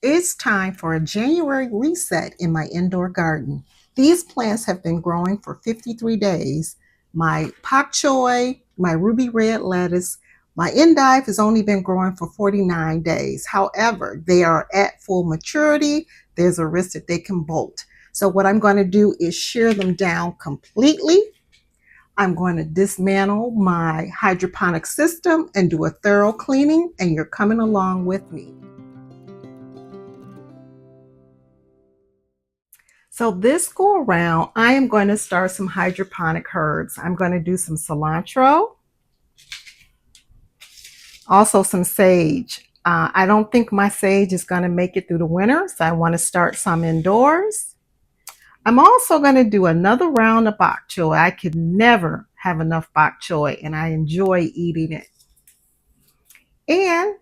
It's time for a January reset in my indoor garden. These plants have been growing for 53 days. My pak choy, my ruby red lettuce, my endive has only been growing for 49 days. However, they are at full maturity. There's a risk that they can bolt. So what I'm going to do is shear them down completely. I'm going to dismantle my hydroponic system and do a thorough cleaning, and you're coming along with me. So this go around, I am going to start some hydroponic herbs. I'm going to do some cilantro, also some sage. I don't think my sage is going to make it through the winter, so I want to start some indoors. I'm also going to do another round of bok choy. I could never have enough bok choy, and I enjoy eating it. And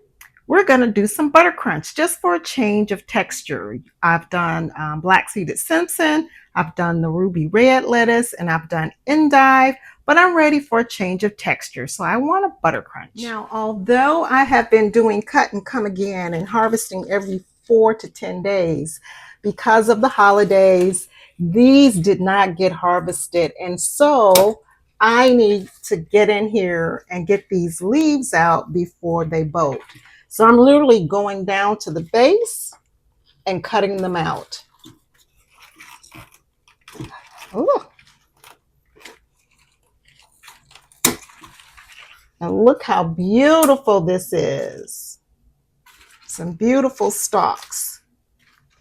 we're going to do some butter crunch just for a change of texture. I've done black seeded Simpson, I've done the ruby red lettuce, and I've done endive, but I'm ready for a change of texture. So I want a butter crunch. Now, although I have been doing cut and come again and harvesting every 4 to 10 days, because of the holidays, these did not get harvested. And so I need to get in here and get these leaves out before they bolt. So I'm literally going down to the base and cutting them out. Ooh. And look how beautiful this is. Some beautiful stalks.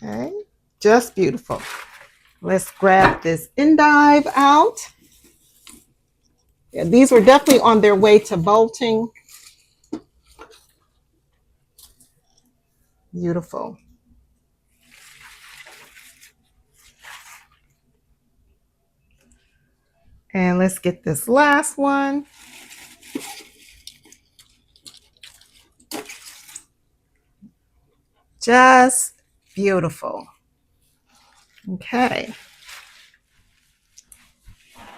Okay, just beautiful. Let's grab this endive out. Yeah, these were definitely on their way to bolting. Beautiful. And let's get this last one. Just beautiful. Okay.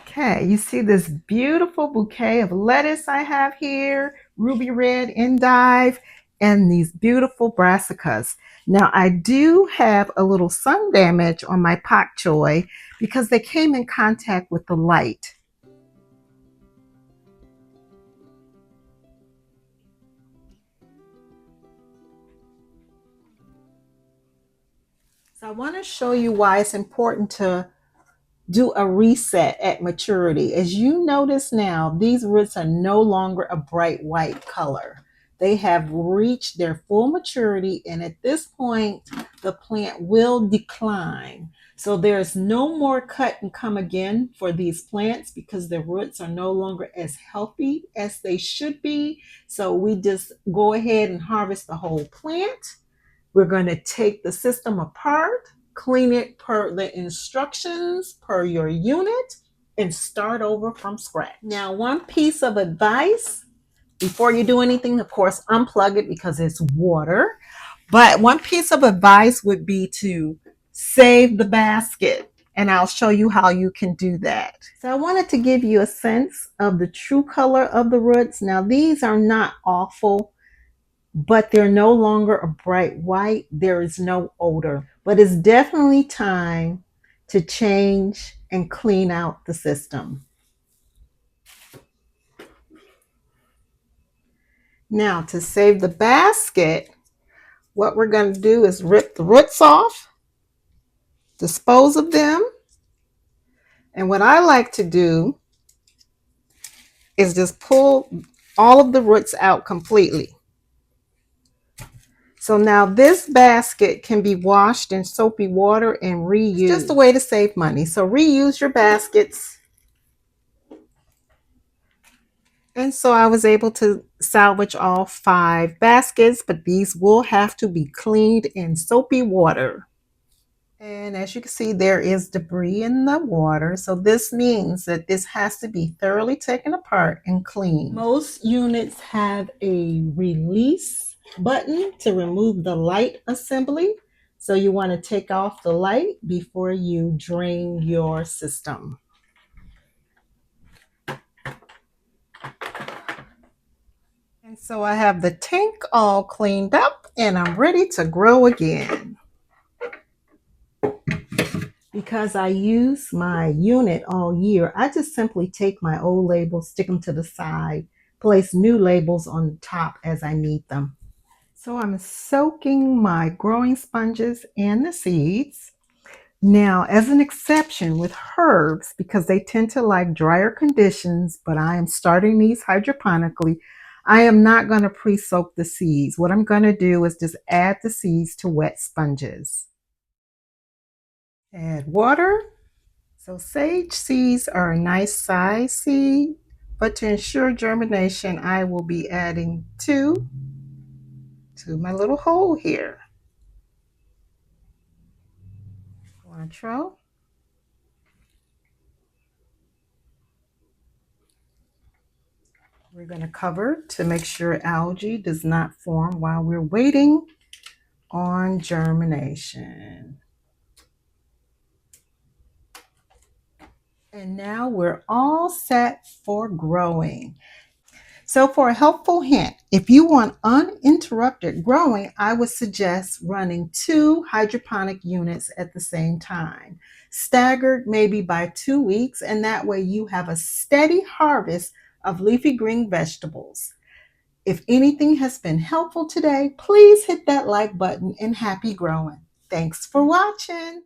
Okay, you see this beautiful bouquet of lettuce I have here, ruby red endive, and these beautiful brassicas. Now, I do have a little sun damage on my pak choy because they came in contact with the light. So I want to show you why it's important to do a reset at maturity. As you notice now, these roots are no longer a bright white color. They have reached their full maturity, and at this point, the plant will decline. So there's no more cut and come again for these plants because the roots are no longer as healthy as they should be. So we just go ahead and harvest the whole plant. We're going to take the system apart, clean it per the instructions, per your unit, and start over from scratch. Now, one piece of advice before you do anything, of course, unplug it because it's water. But one piece of advice would be to save the basket. And I'll show you how you can do that. So I wanted to give you a sense of the true color of the roots. Now, these are not awful, but they're no longer a bright white. There is no odor, but it's definitely time to change and clean out the system. Now, to save the basket, what we're going to do is rip the roots off, dispose of them. And what I like to do is just pull all of the roots out completely. So now this basket can be washed in soapy water and reused. It's just a way to save money. So reuse your baskets. And so I was able to salvage all 5 baskets, but these will have to be cleaned in soapy water. And as you can see, there is debris in the water. So this means that this has to be thoroughly taken apart and cleaned. Most units have a release button to remove the light assembly. So you want to take off the light before you drain your system. And So I have the tank all cleaned up and I'm ready to grow again. Because I use my unit all year, I just simply take my old labels, stick them to the side, place new labels on the top as I need them. So I'm soaking my growing sponges and the seeds. Now, as an exception with herbs, because they tend to like drier conditions, but I am starting these hydroponically, I am not going to pre-soak the seeds. What I'm going to do is just add the seeds to wet sponges. Add water. So sage seeds are a nice size seed, but to ensure germination, I will be adding 2 to my little hole here. Cilantro. We're going to cover to make sure algae does not form while we're waiting on germination. And now we're all set for growing. So for a helpful hint, if you want uninterrupted growing, I would suggest running 2 hydroponic units at the same time, staggered maybe by 2 weeks, and that way you have a steady harvest of leafy green vegetables. If anything has been helpful today, please hit that like button and happy growing. Thanks for watching.